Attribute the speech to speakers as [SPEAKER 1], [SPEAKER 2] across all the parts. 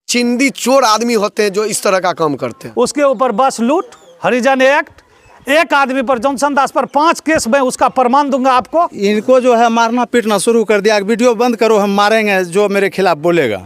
[SPEAKER 1] चिंदी चोर आदमी होते हैं जो इस तरह का काम करते हैं।
[SPEAKER 2] उसके ऊपर बस लूट, हरिजन एक्ट, एक आदमी पर जॉनसन दास पर 5 केस में उसका प्रमाण दूंगा आपको।
[SPEAKER 3] इनको जो है मारना पीटना शुरू कर दिया। वीडियो बंद करो, हम मारेंगे जो मेरे खिलाफ बोलेगा।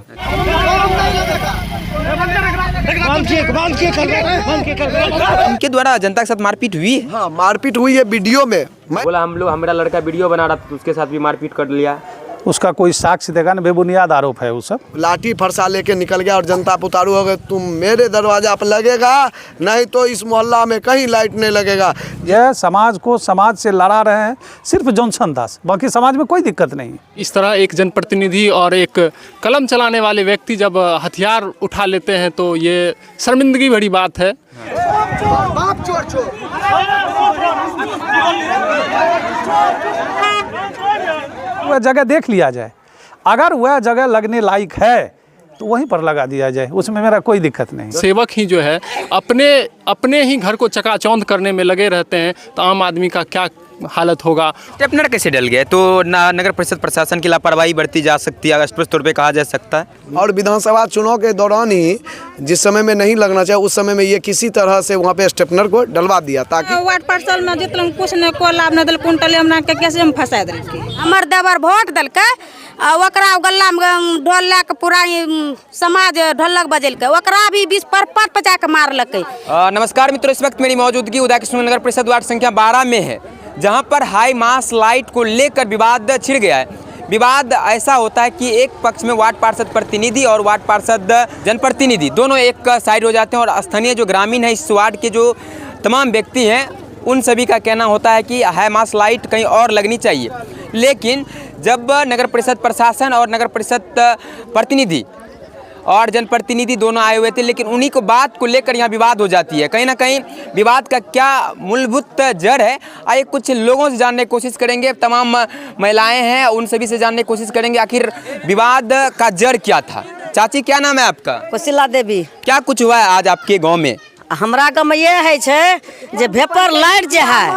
[SPEAKER 4] उनके द्वारा जनता के साथ मारपीट हुई है।
[SPEAKER 1] हाँ, मारपीट हुई है वीडियो में।
[SPEAKER 4] बोला मेरा लड़का वीडियो बना रहा था तो उसके साथ भी मारपीट कर लिया।
[SPEAKER 2] उसका कोई साक्ष्य देगा ना, बेबुनियाद आरोप है वो सब।
[SPEAKER 1] लाठी फरसा लेके निकल गया और जनता पुतारू हो गए, तुम मेरे दरवाजा पर लगेगा नहीं तो इस मोहल्ला में कहीं लाइट नहीं लगेगा।
[SPEAKER 2] यह समाज को समाज से लड़ा रहे हैं सिर्फ जॉनसन दास, बाकी समाज में कोई दिक्कत नहीं है।
[SPEAKER 5] इस तरह एक जनप्रतिनिधि और एक कलम चलाने वाले व्यक्ति जब हथियार उठा लेते हैं तो ये शर्मिंदगी भरी बात है।
[SPEAKER 2] वह जगह देख लिया जाए, अगर वह जगह लगने लायक है तो वहीं पर लगा दिया जाए, उसमें मेरा कोई दिक्कत नहीं।
[SPEAKER 5] सेवक ही जो है अपने ही घर को चकाचौंध करने में लगे रहते हैं तो आम आदमी का क्या हालत होगा।
[SPEAKER 4] स्टेपनर कैसे डल गए तो नगर परिषद प्रशासन की लापरवाही बढ़ती जा सकती है, स्पष्ट तौर पे कहा जा सकता है।
[SPEAKER 1] और विधानसभा चुनाव के दौरान ही जिस समय में नहीं लगना चाहिए उस समय में ये किसी तरह से वहाँ पे स्टेपनर को डलवा दिया ताकि
[SPEAKER 6] वार्ड पार्षद में जितना कुछ नहीं को लाभ नहीं दिल कुंटल हमरा के कैसे हम फंसा दिल हमर देवर वोट दिलके ओकरा गल्ला में ढोल ला के पूरा समाज ढोलक बजेल के ओकरा भी 20 पर पट पचा के मारलकै।
[SPEAKER 4] नमस्कार मित्रों, इस वक्त मेरी मौजूदगी उदय कृष्ण नगर परिषद वार्ड संख्या 12 में है, जहां पर हाई मास लाइट को लेकर विवाद छिड़ गया है। विवाद ऐसा होता है कि एक पक्ष में वार्ड पार्षद प्रतिनिधि और वार्ड पार्षद जनप्रतिनिधि दोनों एक साइड हो जाते हैं और स्थानीय जो ग्रामीण है इस वार्ड के जो तमाम व्यक्ति हैं उन सभी का कहना होता है कि हाई मास लाइट कहीं और लगनी चाहिए। लेकिन जब नगर परिषद प्रशासन और नगर परिषद प्रतिनिधि और जनप्रतिनिधि दोनों आए हुए थे, लेकिन उन्हीं को बात को लेकर यहाँ विवाद हो जाती है। कहीं ना कहीं विवाद का क्या मूलभूत जड़ है, आइए कुछ लोगों से जानने की कोशिश करेंगे। तमाम महिलाएं हैं, उन सभी से जानने की कोशिश करेंगे आखिर विवाद का जड़ क्या था। चाची, क्या नाम है आपका?
[SPEAKER 7] कुशिला देवी।
[SPEAKER 4] क्या कुछ हुआ है आज आपके गाँव में?
[SPEAKER 7] हमरा गाँव में ये है जे भेपर लाइट जो है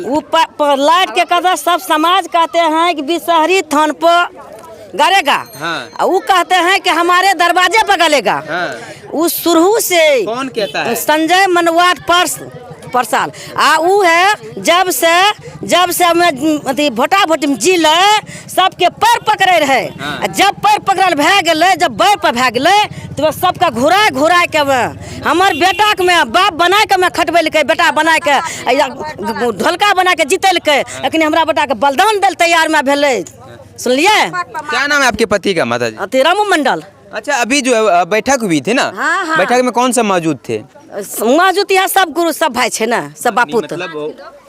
[SPEAKER 7] वो लाइट के कदर सब समाज कहते हैं कि बिशहरी थान पर गलेगा। हाँ। वो कहते हैं कि हमारे दरवाजे पर गलेगा। हाँ। वो शुरू से
[SPEAKER 4] कौन कहता है?
[SPEAKER 7] संजय मनवाट परसाल वो है जब से हमें भोटा भोट जिले सबके पैर पकड़े रहे। हाँ। जब पैर पकड़ल भै गए, जब पैर पर भै गए तो सबका घुरा के हमार बेटा के में बाप बना के में खटबेलकै, बेटा बना के ढोलका बना के जीतलकै, लेकिन हमरा बेटा के बलिदान दिल तैयार में भेलै। सुनलिए?
[SPEAKER 4] क्या नाम है आपके पति का? माता जी
[SPEAKER 7] रामू मंडल।
[SPEAKER 4] अच्छा, अभी जो बैठक हुई थी ना। हाँ, हाँ। बैठक में कौन सा मौजूद थे?
[SPEAKER 7] मौजूद यहाँ सब गुरु सब भाई छे ना, सब बापू।
[SPEAKER 4] मतलब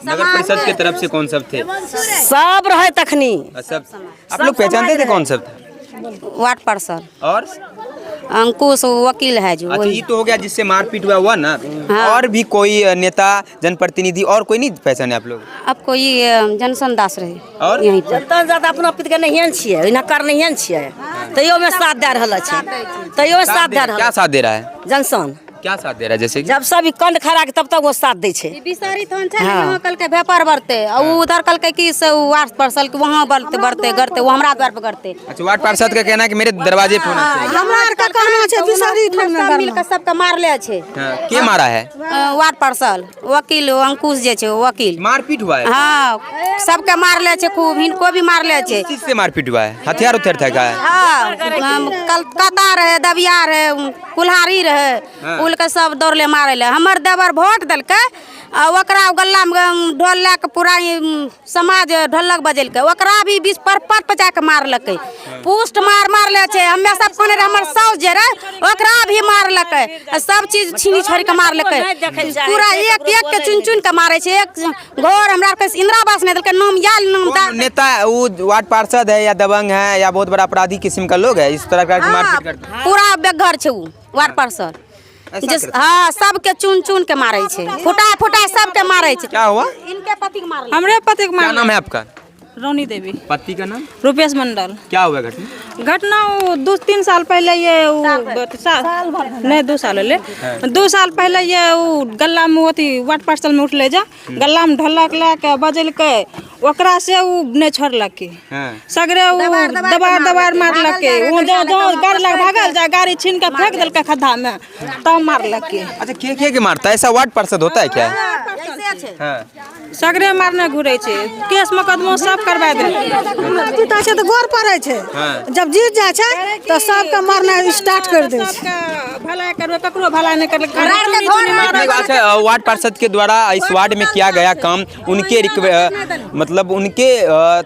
[SPEAKER 4] नगर परिषद की तरफ से कौन सब थे?
[SPEAKER 7] सब रहे तखनी।
[SPEAKER 4] सब आप लोग पहचानते थे कौन सब थे?
[SPEAKER 6] वार्ड पार्षद
[SPEAKER 4] और
[SPEAKER 6] अंकुश वकील है जो।
[SPEAKER 4] अच्छा, ये तो हो गया जिससे मारपीट हुआ ना। हाँ। और भी कोई नेता जनप्रतिनिधि और कोई नहीं पहचाने आप लोग?
[SPEAKER 6] अब कोई जॉनसन दास रहे
[SPEAKER 4] और
[SPEAKER 7] यहीं पर जनता ज्यादा अपना पित के नहीं छिए, इनकार नहीं छिए, तैयो में साथ दे रहल छै, तैयो साथ दे रहल।
[SPEAKER 4] क्या साथ दे रहा है
[SPEAKER 7] जॉनसन?
[SPEAKER 4] क्या साथ दे रहा है? जैसे
[SPEAKER 7] जब सभी कंड खड़ा के तब तक वो साथ दे छे।
[SPEAKER 6] बिसारी थान छै वहां कल के व्यापार बढ़ते और उधर कल के की से वार्ड पार्षद के वहां बढ़ते करते वो हमरा द्वार पे करते।
[SPEAKER 4] अच्छा, वार्ड पार्षद का कहना है कि मेरे दरवाजे पे होना चाहिए।
[SPEAKER 6] हमरा का कहना छै बिसारी थान में मिल के सबका मारले छै।
[SPEAKER 4] के मारा है?
[SPEAKER 6] वार्ड पार्षद वकील अंकुश जे छै वकील।
[SPEAKER 4] मारपीट हुआ है?
[SPEAKER 6] हां, सबके मारले छै, खूब हिनको भी मारले छै।
[SPEAKER 4] किस से मारपीट हुआ है? हथियार उठा है?
[SPEAKER 6] हां, कलकत्ता रहे, दबिया रहे, कुल्हाड़ी रहे, पुल के सब दौड़ले मारे ले। हमर देवर वोट दिलके ओकरा गल्ला में ढोल ला के पूरा समाज ढोलक बजेलकै, ओकरा भी 20 पर पट पचा के मारलकै। पुष्ट मारले छै। हमे सब कोने हमर साउस जे रहे ओकरा भी मारलकै, सब चीज छीनी छोड़ के मारलकै, पूरा एक के चुन के मारे छै। एक घर हमरा के इंदिरा आवास नहीं दिलकै, नाम याल नाम
[SPEAKER 4] नेता वो वार्ड पार्षद है या दबंग है या बहुत बड़ा अपराधी किस्म का लोग है इस तरह का मारपीट करते?
[SPEAKER 6] पूरा बेघर छै वो वार्ड पार्षद। हाँ, सबके चुन के मारे छे, फुटा सबके मारे छे।
[SPEAKER 4] क्या हुआ?
[SPEAKER 6] इनके पति के मारले।
[SPEAKER 7] हमरे पति के
[SPEAKER 4] क्या नाम है आपका?
[SPEAKER 8] रोनी देवी।
[SPEAKER 4] पति का नाम?
[SPEAKER 8] रुपेश मंडल।
[SPEAKER 4] क्या हुआ घटना?
[SPEAKER 8] घटना वो 2-3 साल पहले ये नहीं 2 साल ले 2 साल पहले ये वो गला में होती वाट पार्सल में उठले जा गला में ढलक ला के बजल के ओकरा से वो नहीं छोड़लक के सगरे वो दबार मारलक के वो जो गाड़ी लग भागल जा गाड़ी छीन के फेंक देल के खड्डा में तब मारलक के।
[SPEAKER 4] अच्छा के मारता है? ऐसा वार्ड पार्षद होता है क्या?
[SPEAKER 8] सगरे मारने घुरे छे केस मुकदमा सब करवा दे
[SPEAKER 9] जीता छे तो गोर पड़े छे जब जीत जाए छे तो सबके मारना स्टार्ट कर दे
[SPEAKER 8] भला करबे ककरो भला नहीं कर।
[SPEAKER 4] अच्छा वार्ड पार्षद के द्वारा इस वार्ड में किया गया काम उनके मतलब उनके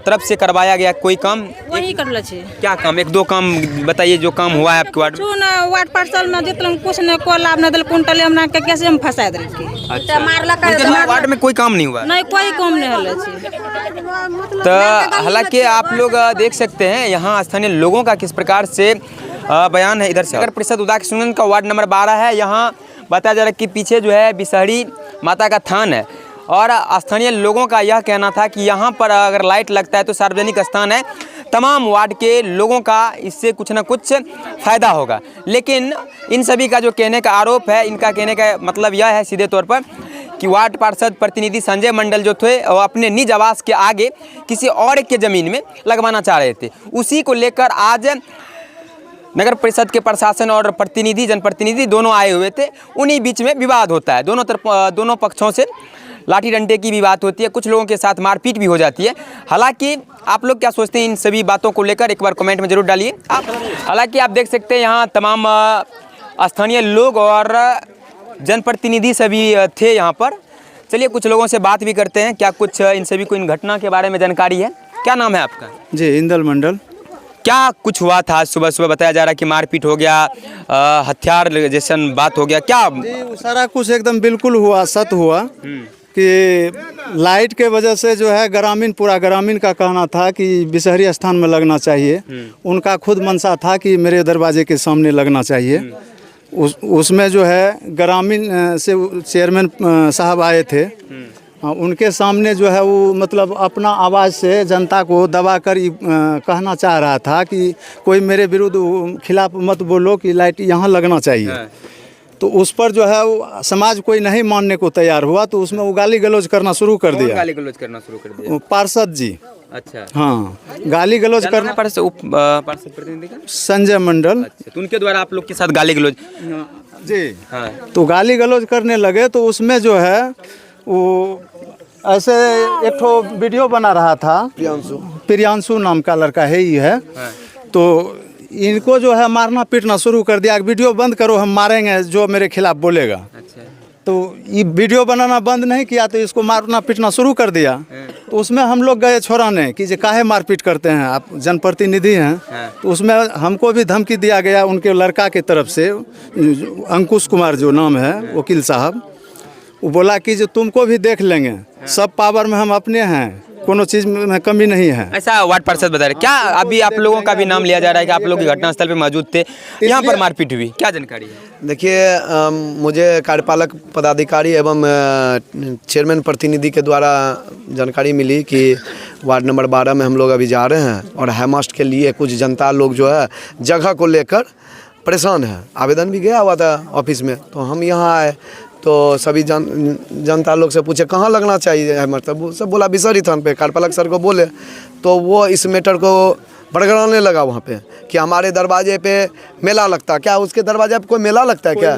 [SPEAKER 4] तरफ से करवाया गया कोई काम
[SPEAKER 8] वही करले छे? क्या
[SPEAKER 4] काम? 1-2 काम बताइए जो काम हुआ है आपके वार्ड में।
[SPEAKER 8] वार्ड पार्षद में जितने कुछ ने को लाभ न दिल कुंटल हमरा के कैसे हम फंसा देल के।
[SPEAKER 4] अच्छा मारला वार्ड में कोई काम नहीं हुआ?
[SPEAKER 8] नहीं कोई काम नहीं हले छे।
[SPEAKER 4] तो हालांकि आप लोग देख सकते हैं यहाँ स्थानीय लोगों का किस प्रकार से बयान है। इधर से नगर परिषद उदाकिशुनगंज का वार्ड नंबर 12 है। यहाँ बताया जा रहा है कि पीछे जो है बिसहरी माता का थान है और स्थानीय लोगों का यह कहना था कि यहाँ पर अगर लाइट लगता है तो सार्वजनिक स्थान है, तमाम वार्ड के लोगों का इससे कुछ ना कुछ फ़ायदा होगा। लेकिन इन सभी का जो कहने का आरोप है, इनका कहने का मतलब यह है सीधे तौर पर कि वार्ड पार्षद प्रतिनिधि संजय मंडल जो थे वो अपने निज आवास के आगे किसी और के ज़मीन में लगवाना चाह रहे थे। उसी को लेकर आज नगर परिषद के प्रशासन और प्रतिनिधि जनप्रतिनिधि दोनों आए हुए थे। उन्हीं बीच में विवाद होता है, दोनों पक्षों से लाठी डंडे की भी बात होती है, कुछ लोगों के साथ मारपीट भी हो जाती है। हालांकि आप लोग क्या सोचते हैं इन सभी बातों को लेकर एक बार कमेंट में ज़रूर डालिए। हालांकि आप देख सकते हैं यहाँ तमाम स्थानीय लोग और जनप्रतिनिधि सभी थे यहाँ पर। चलिए कुछ लोगों से बात भी करते हैं, क्या कुछ इन सभी को इन घटना के बारे में जानकारी है। क्या नाम है आपका?
[SPEAKER 3] जी इंदल मंडल।
[SPEAKER 4] क्या कुछ हुआ था? सुबह बताया जा रहा है कि मारपीट हो गया, हथियार जैसा बात हो गया, क्या?
[SPEAKER 3] जी सारा कुछ एकदम बिल्कुल हुआ, सत्य हुआ कि लाइट के वजह से जो है पूरा ग्रामीण का कहना था कि बिसहरी स्थान में लगना चाहिए। उनका खुद मनसा था कि मेरे दरवाजे के सामने लगना चाहिए। उसमें जो है ग्रामीण से चेयरमैन साहब आए थे, उनके सामने जो है वो मतलब अपना आवाज़ से जनता को दबा कर कहना चाह रहा था कि कोई मेरे विरुद्ध खिलाफ मत बोलो कि लाइट यहाँ लगना चाहिए। तो उस पर जो है वो समाज कोई नहीं मानने को तैयार हुआ, तो उसमें वो गाली गलौज करना शुरू कर दिया।
[SPEAKER 4] गाली गलौज करना शुरू कर दिया?
[SPEAKER 3] पार्षद जी।
[SPEAKER 4] अच्छा
[SPEAKER 3] हाँ, गाली गलौज करना।
[SPEAKER 4] पार्षद प्रतिनिधि का
[SPEAKER 3] संजय मंडल।
[SPEAKER 4] अच्छा, तो उनके द्वारा आप लोग के साथ गाली गलौज?
[SPEAKER 3] जी हाँ। तो गाली गलौज करने लगे, तो उसमें जो है वो ऐसे एक ठो वीडियो बना रहा था, प्रियांशु नाम का लड़का है ही है। तो इनको जो है मारना पीटना शुरू कर दिया। वीडियो बंद करो, हम मारेंगे जो मेरे खिलाफ बोलेगा। अच्छा। तो ये वीडियो बनाना बंद नहीं किया तो इसको मारना पीटना शुरू कर दिया। तो उसमें हम लोग गए छोड़ाने कि जे काहे मारपीट करते हैं, आप जनप्रतिनिधि हैं। तो उसमें हमको भी धमकी दिया गया उनके लड़का के तरफ से, अंकुश कुमार जो नाम है वकील साहब। वो बोला कि जो तुमको भी देख लेंगे, सब पावर में हम अपने हैं, कोनो चीज़ में कमी नहीं है।
[SPEAKER 4] ऐसा वार्ड पार्षद बता रहे। क्या अभी आप लोगों का भी नाम लिया जा रहा है कि आप लोग घटनास्थल पे मौजूद थे, यहाँ पर मारपीट हुई, क्या जानकारी है?
[SPEAKER 1] देखिए, मुझे कार्यपालक पदाधिकारी एवं चेयरमैन प्रतिनिधि के द्वारा जानकारी मिली कि वार्ड नंबर 12 में हम लोग अभी जा रहे हैं और हैमास्ट के लिए कुछ जनता लोग जो है जगह को लेकर परेशान है। आवेदन भी गया हुआ था ऑफिस में, तो हम यहाँ आए तो सभी जनता लोग से पूछे कहाँ लगना चाहिए, मतलब सब बोला बिसहरी थान पे। कार्यपालक सर को बोले तो वो इस मैटर को बड़गड़ाने लगा वहाँ पे कि हमारे दरवाजे पे मेला लगता है। क्या उसके दरवाजे पे कोई मेला लगता है? क्या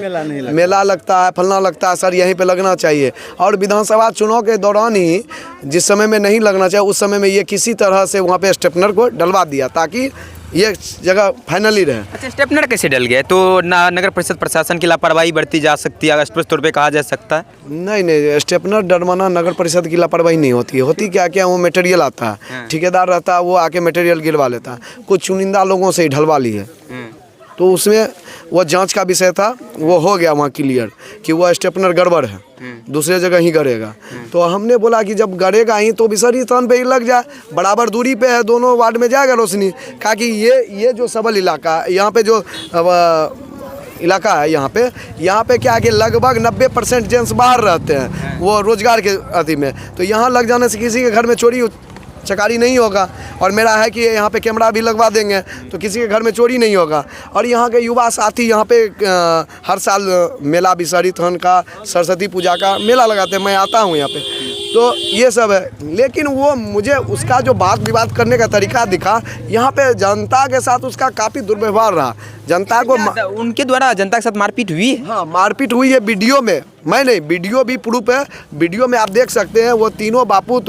[SPEAKER 1] मेला लगता है, फलना लगता है, सर यहीं पे लगना चाहिए। और विधानसभा चुनाव के दौरान ही जिस समय में नहीं लगना चाहिए उस समय में ये किसी तरह से वहाँ पे स्टेपनर को डलवा दिया ताकि ये जगह फाइनली रहे।
[SPEAKER 4] अच्छा, स्टेपनर कैसे डल गया? तो नगर परिषद प्रशासन की लापरवाही बढ़ती जा सकती है, स्पष्ट तौर पे कहा जा सकता है।
[SPEAKER 1] नहीं, स्टेपनर डलवाना नगर परिषद की लापरवाही नहीं होती है। होती क्या वो मटेरियल आता है, ठेकेदार रहता है, वो आके मटेरियल गिरवा लेता है। कुछ चुनिंदा लोगों से ही ढलवा ली है। तो उसमें वो जांच का विषय था, वो हो गया वहाँ क्लियर कि वो स्टेपनर गड़बड़ है, दूसरे जगह ही गड़ेगा। तो हमने बोला कि जब गड़ेगा ही तो बिसहरी स्थान पे ही लग जाए, बराबर दूरी पे है, दोनों वार्ड में जाएगा रोशनी। कहा कि ये जो सबल इलाका यहाँ पे जो इलाका है, यहाँ पे क्या है कि लगभग 90% जेंट्स बाहर रहते हैं, वो रोजगार के अति में। तो यहाँ लग जाने से किसी के घर में चोरी चकारी नहीं होगा। और मेरा है कि यहाँ पे कैमरा भी लगवा देंगे तो किसी के घर में चोरी नहीं होगा। और यहाँ के युवा साथी यहाँ पे हर साल मेला विषहरी थान का, सरस्वती पूजा का मेला लगाते हैं, मैं आता हूँ यहाँ पे, तो ये सब है। लेकिन वो मुझे उसका जो बात विवाद करने का तरीका दिखा, यहाँ पे जनता के साथ उसका काफ़ी दुर्व्यवहार रहा। जनता को
[SPEAKER 4] उनके द्वारा जनता के साथ मारपीट हुई है?
[SPEAKER 1] हाँ, मारपीट हुई है वीडियो में, मैं नहीं, वीडियो भी प्रूफ है। वीडियो में आप देख सकते हैं वो तीनों बापू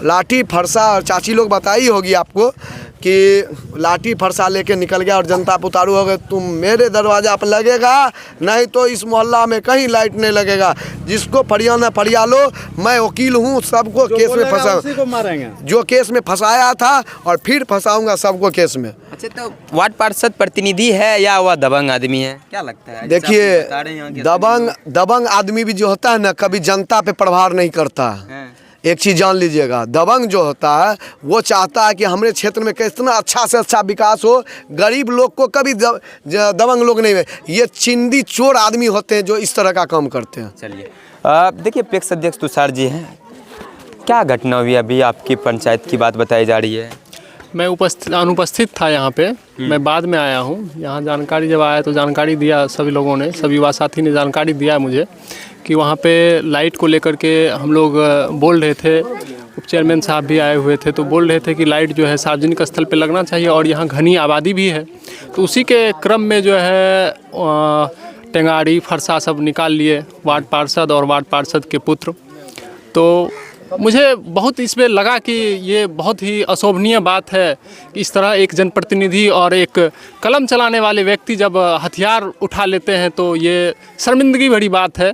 [SPEAKER 1] लाठी फरसा, और चाची लोग बताई होगी आपको कि लाठी फरसा लेके निकल गया और जनता पे उतारू हो गए, तुम मेरे दरवाजा पर लगेगा नहीं तो इस मोहल्ला में कहीं लाइट नहीं लगेगा, जिसको फरियाना फरिया लो, मैं वकील हूँ, सबको केस में फंसा,
[SPEAKER 3] मारेंगे
[SPEAKER 1] जो केस में फंसाया था और फिर फंसाऊंगा सबको केस में।
[SPEAKER 4] अच्छा, तो वार्ड पार्षद प्रतिनिधि है या वह दबंग आदमी है, क्या लगता है?
[SPEAKER 1] देखिए, दबंग आदमी भी जो होता है ना, कभी जनता पे प्रभाव नहीं करता है। एक चीज़ जान लीजिएगा, दबंग जो होता है वो चाहता है कि हमारे क्षेत्र में कितना अच्छा से अच्छा विकास हो, गरीब लोग को कभी दबंग लोग नहीं है, ये चिंदी चोर आदमी होते हैं जो इस तरह का काम करते हैं।
[SPEAKER 4] चलिए, देखिए पैक्स अध्यक्ष तुषार जी हैं, क्या घटना हुई अभी आपकी पंचायत की बात बताई जा रही है?
[SPEAKER 5] मैं अनुपस्थित था यहाँ पे, मैं बाद में आया हूँ। यहाँ जानकारी जब आया तो जानकारी दिया सभी लोगों ने, सभी युवा साथी ने जानकारी दिया मुझे कि वहाँ पे लाइट को लेकर के हम लोग बोल रहे थे, उप चेयरमैन साहब भी आए हुए थे, तो बोल रहे थे कि लाइट जो है सार्वजनिक स्थल पे लगना चाहिए और यहाँ घनी आबादी भी है। तो उसी के क्रम में जो है टेंगारी फरसा सब निकाल लिए वार्ड पार्षद और वार्ड पार्षद के पुत्र। तो मुझे बहुत इसमें लगा कि ये बहुत ही अशोभनीय बात है कि इस तरह एक जनप्रतिनिधि और एक कलम चलाने वाले व्यक्ति जब हथियार उठा लेते हैं तो ये शर्मिंदगी भरी बात है।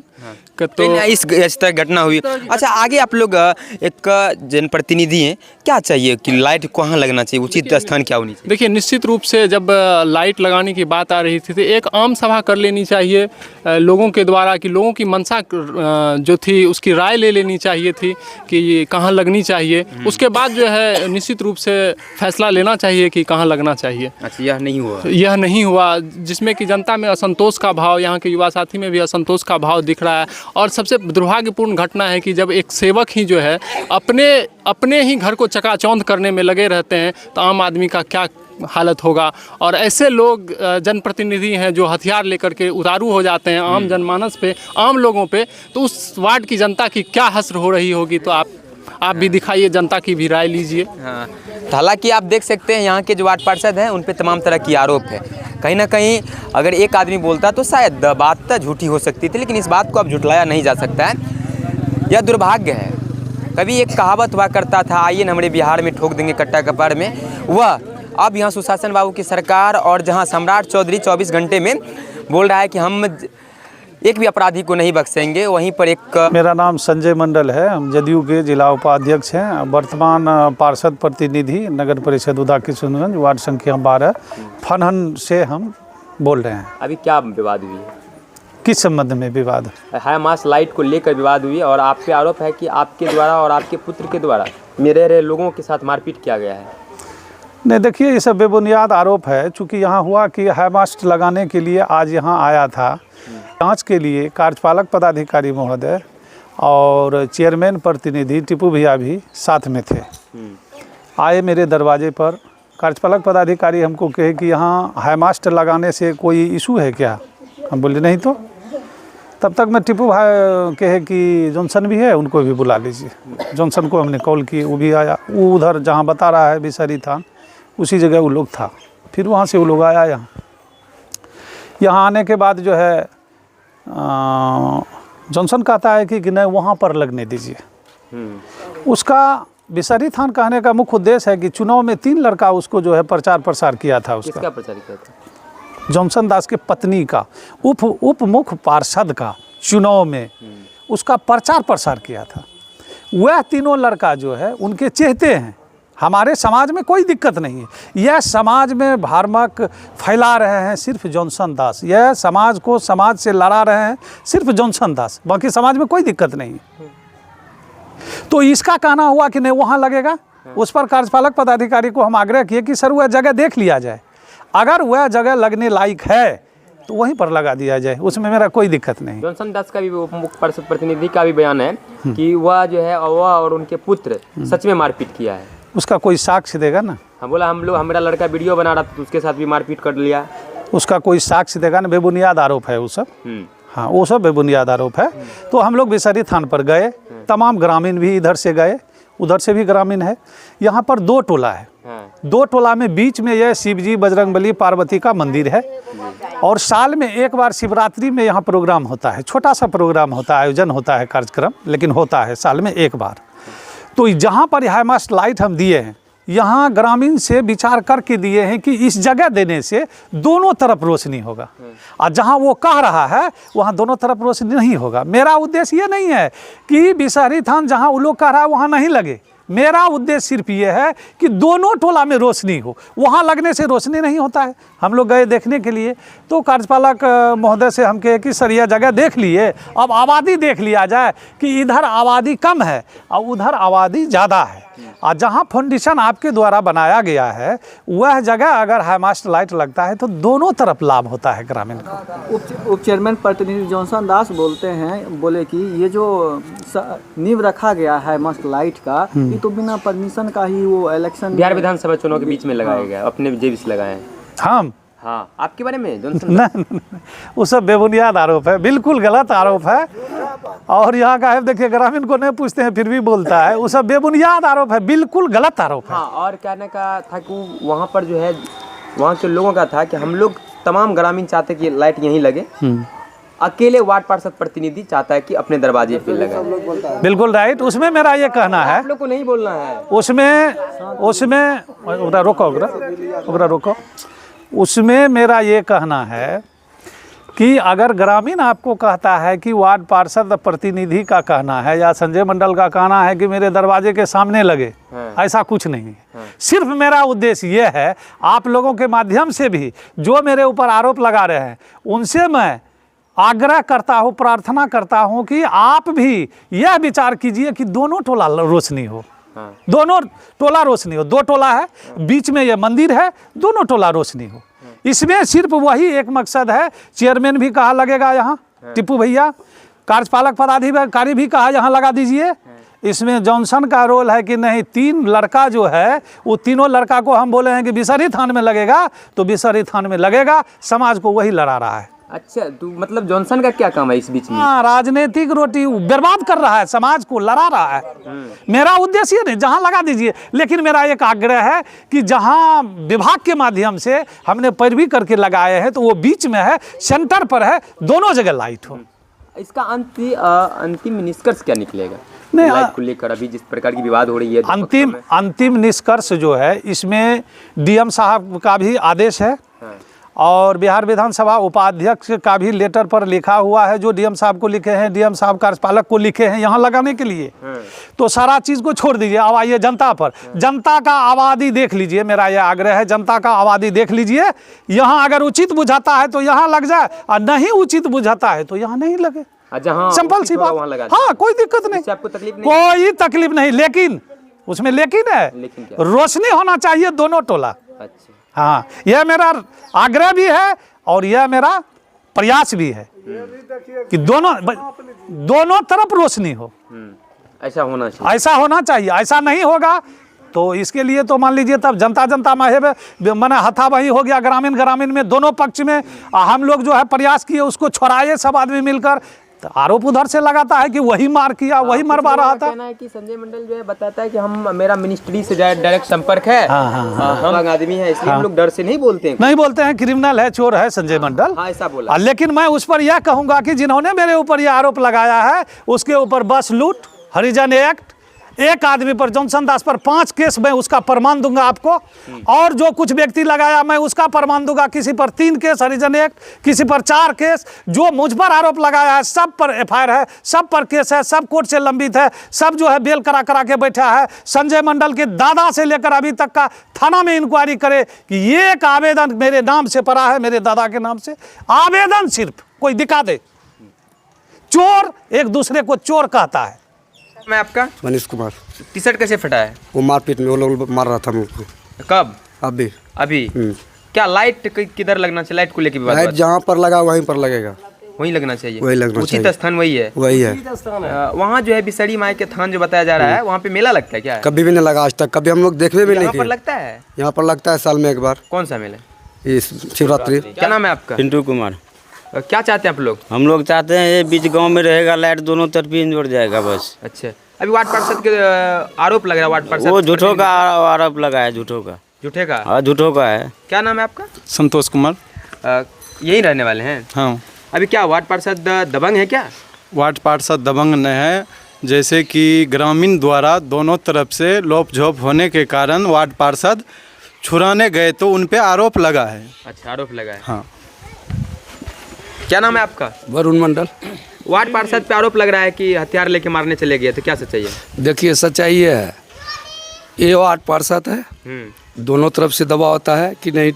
[SPEAKER 5] तो
[SPEAKER 4] इस तरह घटना हुई। अच्छा, आगे आप लोग एक जनप्रतिनिधि हैं, क्या चाहिए कि लाइट कहाँ लगना चाहिए, उचित स्थान क्या होनी चाहिए?
[SPEAKER 5] देखिए, निश्चित रूप से जब लाइट लगाने की बात आ रही थी तो एक आम सभा कर लेनी चाहिए लोगों के द्वारा, कि लोगों की मंशा जो थी उसकी राय ले लेनी चाहिए थी कि कहाँ लगनी चाहिए। उसके बाद जो है निश्चित रूप से फैसला लेना चाहिए कि कहाँ लगना चाहिए।
[SPEAKER 4] अच्छा, यह नहीं हुआ, जिसमें कि जनता में असंतोष का भाव, यहाँ के युवा साथी में भी असंतोष का भाव दिख रहा है। और सबसे दुर्भाग्यपूर्ण घटना है कि जब एक सेवक ही जो है अपने ही घर को चकाचौंध करने में लगे रहते हैं तो आम आदमी का क्या हालत होगा। और ऐसे लोग जनप्रतिनिधि हैं जो हथियार लेकर के उतारू हो जाते हैं आम जनमानस पे, आम लोगों पे, तो उस वार्ड की जनता की क्या हसर हो रही होगी। तो आप भी दिखाइए, जनता की भी राय लीजिए। हाँ, हालांकि आप देख सकते हैं यहाँ के जो वार्ड पार्षद हैं उन पे तमाम तरह की आरोप है। कहीं ना कहीं अगर एक आदमी बोलता तो शायद बात झूठी हो सकती थी, लेकिन इस बात को अब झुटलाया नहीं जा सकता है। यह दुर्भाग्य है। कभी एक कहावत हुआ करता था, आइए न हमारे बिहार में ठोक देंगे कट्टा कपार में, वह अब यहाँ सुशासन बाबू की सरकार और जहाँ सम्राट चौधरी 24 घंटे में बोल रहा है कि हम एक भी अपराधी को नहीं बख्शेंगे, वहीं पर एक।
[SPEAKER 2] मेरा नाम संजय मंडल है, हम जदयू के जिला उपाध्यक्ष हैं, वर्तमान पार्षद प्रतिनिधि नगर परिषद उदा किशनगंज वार्ड संख्या 12 फनहन से हम बोल रहे हैं।
[SPEAKER 4] अभी क्या विवाद हुई है?
[SPEAKER 2] किस संबंध में विवाद?
[SPEAKER 4] हाई मास लाइट को लेकर विवाद हुई और आप पे आरोप है कि आपके द्वारा और आपके पुत्र के द्वारा मेरे लोगों के साथ मारपीट किया गया है।
[SPEAKER 2] नहीं, देखिए, ये सब बेबुनियाद आरोप है। चूँकि यहाँ हुआ कि हाई मास्ट लगाने के लिए आज यहाँ आया था, जांच के लिए कार्यपालक पदाधिकारी महोदय और चेयरमैन प्रतिनिधि टिपू भैया भी साथ में थे। आए मेरे दरवाजे पर, कार्यपालक पदाधिकारी हमको कहे कि यहाँ हाई मास्ट लगाने से कोई इशू है क्या? हम बोले नहीं। तो तब तक मैं टिपू भाई कहे कि जॉनसन भी है, उनको भी बुला लीजिए। जॉनसन को हमने कॉल की, वो भी आया। वो उधर जहाँ बता रहा है विषहरी थान, उसी जगह वो लोग था। फिर वहाँ से वो लोग आया यहाँ आने के बाद जो है जॉनसन कहता है कि नहीं वहाँ पर लगने दीजिए। उसका विषहरी थान कहने का मुख्य उद्देश्य है कि चुनाव में 3 लड़का उसको जो है प्रचार प्रसार किया था। उसका
[SPEAKER 4] किसका प्रचार किया था?
[SPEAKER 2] जॉनसन दास के पत्नी का, उप मुख्य पार्षद का चुनाव में उसका प्रचार प्रसार किया था। वह तीनों लड़का जो है उनके चहेते हैं। हमारे समाज में कोई दिक्कत नहीं है। यह समाज में भ्रामक फैला रहे हैं सिर्फ जॉनसन दास। यह समाज को समाज से लड़ा रहे हैं सिर्फ जॉनसन दास, बाकी समाज में कोई दिक्कत नहीं है। तो इसका कहना हुआ कि नहीं वहाँ लगेगा। उस पर कार्यपालक पदाधिकारी को हम आग्रह किए कि सर वह जगह देख लिया जाए, अगर वह जगह लगने लायक है तो वहीं पर लगा दिया जाए, उसमें मेरा कोई दिक्कत नहीं।
[SPEAKER 4] जॉनसन दास का भी मुख्य पार्षद प्रतिनिधि का भी बयान है कि वह जो है वह और उनके पुत्र सच में मारपीट किया है।
[SPEAKER 2] उसका कोई साक्ष्य देगा ना।
[SPEAKER 4] हाँ बोला हमारा लड़का वीडियो बना रहा था तो उसके साथ भी मारपीट कर लिया।
[SPEAKER 2] उसका कोई साक्ष्य देगा ना, बेबुनियाद आरोप है वो सब। हाँ वो सब बेबुनियाद आरोप है। तो हम लोग बिसरी थाना पर गए, तमाम ग्रामीण भी इधर से गए, उधर से भी ग्रामीण है। यहाँ पर 2 टोला है, 2 टोला में बीच में यह शिवजी बजरंगबली पार्वती का मंदिर है और साल में एक बार शिवरात्रि में यहाँ प्रोग्राम होता है, छोटा सा प्रोग्राम होता है, आयोजन होता है कार्यक्रम, लेकिन होता है साल में एक बार। तो जहाँ पर हाई मास्ट लाइट हम दिए हैं, यहाँ ग्रामीण से विचार करके दिए हैं कि इस जगह देने से दोनों तरफ रोशनी होगा, और जहाँ वो कह रहा है वहाँ दोनों तरफ रोशनी नहीं होगा। मेरा उद्देश्य ये नहीं है कि बिसहरी थान जहाँ वो लोग कह रहा है वहाँ नहीं लगे, मेरा उद्देश्य सिर्फ ये है कि दोनों टोला में रोशनी हो। वहाँ लगने से रोशनी नहीं होता है। हम लोग गए देखने के लिए, तो कार्यपालक महोदय से हम कहे कि सर यह जगह देख लिए, अब आबादी देख लिया जाए कि इधर आबादी कम है और उधर आबादी ज़्यादा है, और जहाँ फाउंडेशन आपके द्वारा बनाया गया है वह जगह अगर हाई मास्ट लाइट लगता है तो दोनों तरफ लाभ होता है ग्रामीण को।
[SPEAKER 10] उप चेयरमैन प्रतिनिधि जॉनसन दास बोले कि ये जो नींव रखा गया है मास्ट लाइट का, ये तो बिना परमिशन का ही वो इलेक्शन
[SPEAKER 4] बिहार विधानसभा चुनाव के बीच में लगाया गया, अपने जेबी से लगाए हैं।
[SPEAKER 2] हम
[SPEAKER 4] हाँ आपके बारे में जॉनसन
[SPEAKER 2] नहीं, वो सब बेबुनियाद आरोप है, बिल्कुल गलत आरोप है। और यहाँ का है देखिए, ग्रामीण को नहीं पूछते हैं फिर भी बोलता है, वो सब बेबुनियाद आरोप है, बिल्कुल गलत आरोप है।
[SPEAKER 4] हाँ और कहने का था कि वहाँ पर जो है वहाँ के लोगों का था कि हम लोग तमाम ग्रामीण चाहते कि लाइट यहीं लगे, अकेले वार्ड पार्षद प्रतिनिधि चाहता है कि अपने दरवाजे पे लगे।
[SPEAKER 2] बिल्कुल राइट, उसमें मेरा ये कहना है,
[SPEAKER 4] आप लोग को नहीं बोलना है
[SPEAKER 2] उसमें रोको, उसमें मेरा ये कहना है कि अगर ग्रामीण आपको कहता है कि वार्ड पार्षद प्रतिनिधि का कहना है या संजय मंडल का कहना है कि मेरे दरवाजे के सामने लगे, ऐसा कुछ नहीं है। सिर्फ मेरा उद्देश्य ये है, आप लोगों के माध्यम से भी जो मेरे ऊपर आरोप लगा रहे हैं उनसे मैं आग्रह करता हूँ, प्रार्थना करता हूँ कि आप भी यह विचार कीजिए कि दोनों टोला रोशनी हो, दोनों टोला रोशनी हो। 2 टोला है, बीच में ये मंदिर है, दोनों टोला रोशनी हो। इसमें सिर्फ वही एक मकसद है। चेयरमैन भी कहा लगेगा यहाँ, टिप्पू भैया, कार्यपालक पदाधिकारी भी कहा यहाँ लगा दीजिए। इसमें जॉनसन का रोल है कि नहीं, 3 लड़का जो है वो तीनों लड़का को हम बोले हैं कि बिसहरी थान में लगेगा तो बिसहरी थान में लगेगा, समाज को वही लड़ा रहा है।
[SPEAKER 4] अच्छा तो मतलब जॉनसन का क्या काम है इस बीच में?
[SPEAKER 2] हाँ, राजनीतिक रोटी बर्बाद कर रहा है, समाज को लड़ा रहा है। मेरा उद्देश्य नहीं, जहाँ लगा दीजिए, लेकिन मेरा एक आग्रह है कि जहाँ विभाग के माध्यम से हमने पैरवी करके लगाए हैं तो वो बीच में है, सेंटर पर है, दोनों जगह लाइट हो।
[SPEAKER 4] इसका अंतिम निष्कर्ष क्या निकलेगा
[SPEAKER 2] नहीं,
[SPEAKER 4] लाइट को लेकर अभी जिस प्रकार की विवाद हो रही है?
[SPEAKER 2] अंतिम निष्कर्ष जो है इसमें डीएम साहब का भी आदेश है और बिहार विधानसभा उपाध्यक्ष का भी लेटर पर लिखा हुआ है, जो डीएम साहब को लिखे हैं, डीएम साहब कार्यपालक को लिखे हैं यहाँ लगाने के लिए। तो सारा चीज़ को छोड़ दीजिए, अब आइए जनता पर। जनता का आबादी देख लीजिए, मेरा यह आग्रह है, जनता का आबादी देख लीजिए। यहाँ अगर उचित बुझाता है तो यहाँ लग जाए, और नहीं उचित बुझाता है तो यहाँ नहीं लगे। सिंपल सी बात। हाँ, कोई दिक्कत नहीं,
[SPEAKER 4] आपको तकलीफ नहीं?
[SPEAKER 2] कोई तकलीफ नहीं, लेकिन उसमें लेकिन है, रोशनी होना चाहिए दोनों टोला।
[SPEAKER 4] अच्छा
[SPEAKER 2] हाँ, यह मेरा आग्रह भी है और यह मेरा प्रयास भी है कि दोनों तरफ रोशनी हो।
[SPEAKER 4] ऐसा होना चाहिए,
[SPEAKER 2] ऐसा होना चाहिए। ऐसा नहीं होगा तो इसके लिए तो मान लीजिए तब जनता मैंने हथाबही हो गया ग्रामीण में, दोनों पक्ष में। हम लोग जो है प्रयास किए उसको छोड़ाए सब आदमी मिलकर, तो आरोप उधर से लगाता है कि वही मार किया, वही मरवा रहा था।
[SPEAKER 4] कहना है कि संजय मंडल जो है बताता है कि मेरा मिनिस्ट्री से डायरेक्ट संपर्क है, हम आदमी है, इसलिए हम लोग डर से नहीं बोलते हैं। क्रिमिनल है, चोर है संजय मंडल। हाँ, ऐसा बोला।
[SPEAKER 2] लेकिन मैं उस पर यह कहूंगा कि जिन्होंने मेरे ऊपर यह आरोप लगाया है उसके ऊपर बस लूट, हरिजन एक्ट, एक आदमी पर जॉनसन दास पर 5 केस, मैं उसका प्रमाण दूंगा आपको। और जो कुछ व्यक्ति लगाया मैं उसका प्रमाण दूंगा, किसी पर 3 केस हरिजन एक्ट, किसी पर 4 केस। जो मुझ पर आरोप लगाया है सब पर एफआईआर है, सब पर केस है, सब कोर्ट से लंबित है, सब जो है बेल करा के बैठा है। संजय मंडल के दादा से लेकर अभी तक का थाना में इंक्वायरी करे कि ये एक आवेदन मेरे नाम से पड़ा है, मेरे दादा के नाम से आवेदन, सिर्फ कोई दिखा दे। चोर एक दूसरे को चोर कहता है।
[SPEAKER 4] मैं आपका
[SPEAKER 11] मनीष कुमार।
[SPEAKER 4] टी शर्ट कैसे फटा है?
[SPEAKER 11] वो मारपीट में वो लोग मार रहा था मुझको।
[SPEAKER 4] कब?
[SPEAKER 11] अभी।
[SPEAKER 4] क्या लाइट किधर लगना चाहिए? लाइट को लेके विवाद?
[SPEAKER 11] लाइट जहाँ पर लगा वहीं पर लगेगा।
[SPEAKER 4] वही लगना चाहिए,
[SPEAKER 11] वही लगना
[SPEAKER 4] उचित
[SPEAKER 11] चाहिए।
[SPEAKER 4] स्थान वही है।
[SPEAKER 11] वही है।
[SPEAKER 4] वहाँ जो है बिसड़ी माई के थान जो बताया जा रहा है, वहाँ पे मेला लगता है क्या?
[SPEAKER 11] कभी भी नहीं लगा आज तक, कभी हम लोग देखने भी नहीं
[SPEAKER 4] यहाँ पर
[SPEAKER 11] किए।
[SPEAKER 4] लगता है।
[SPEAKER 11] यहाँ पर लगता है साल में एक बार।
[SPEAKER 4] कौन सा मेला?
[SPEAKER 11] इस शिवरात्रि।
[SPEAKER 4] क्या नाम है आपका?
[SPEAKER 12] पिंटू कुमार।
[SPEAKER 4] क्या चाहते हैं आप लोग?
[SPEAKER 12] हम लोग चाहते हैं ये बीच गांव में रहेगा, लाइट दोनों तरफ ही जुड़ जाएगा बस।
[SPEAKER 4] अच्छा, अभी वार्ड पार्षद के आरोप लग रहा है, वार्ड पार्षद
[SPEAKER 12] वो झूठों का आरोप लगा है, झूठों का।
[SPEAKER 4] झूठे का?
[SPEAKER 12] हाँ, झूठों का है।
[SPEAKER 4] क्या नाम है आपका?
[SPEAKER 5] संतोष कुमार।
[SPEAKER 4] यही रहने वाले हैं?
[SPEAKER 5] हाँ,
[SPEAKER 4] अभी क्या वार्ड पार्षद दबंग है क्या?
[SPEAKER 5] वार्ड पार्षद दबंग नहीं है, जैसे कि ग्रामीण द्वारा दोनों तरफ से लोप झोप होने के कारण वार्ड पार्षद छुड़ाने गए तो उन पे आरोप लगा है।
[SPEAKER 4] अच्छा, आरोप लगा है।
[SPEAKER 5] हाँ।
[SPEAKER 4] क्या नाम है आपका?
[SPEAKER 11] वरुण मंडल।
[SPEAKER 4] वार्ड पार्षद पे आरोप लग रहा है कि हथियार लेके मारने चले गए, तो क्या सच्चाई है?
[SPEAKER 11] देखिए सच्चाई ये है, ये वार्ड पार्षद है, दोनों तरफ से दबाव होता है कि नहीं,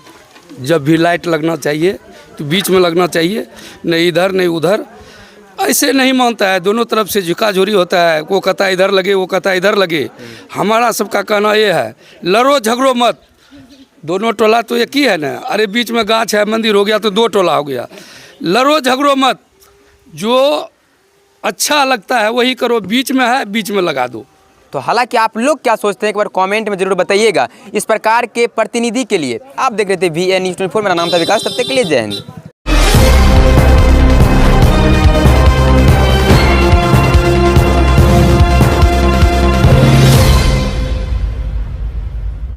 [SPEAKER 11] जब भी लाइट लगना चाहिए तो बीच में लगना चाहिए, नहीं इधर नहीं उधर, ऐसे नहीं मानता है। दोनों तरफ से झुकाझुरी होता है, वो कहता है इधर लगे, वो कहता है इधर लगे। हमारा सबका कहना ये है, लड़ो झगड़ो मत, दोनों टोला तो एक ही है ना। अरे बीच में गाछ है, मंदिर हो गया तो दो टोला हो गया। लड़ो झगड़ो मत, जो अच्छा लगता है वही करो, बीच में है बीच में लगा दो।
[SPEAKER 4] तो हालांकि आप लोग क्या सोचते हैं एक बार कमेंट में जरूर बताइएगा। इस प्रकार के प्रतिनिधि के लिए आप देख रहे थे VN News 24, मेरा नाम था विकास। तब तक के लिए जय हिंद।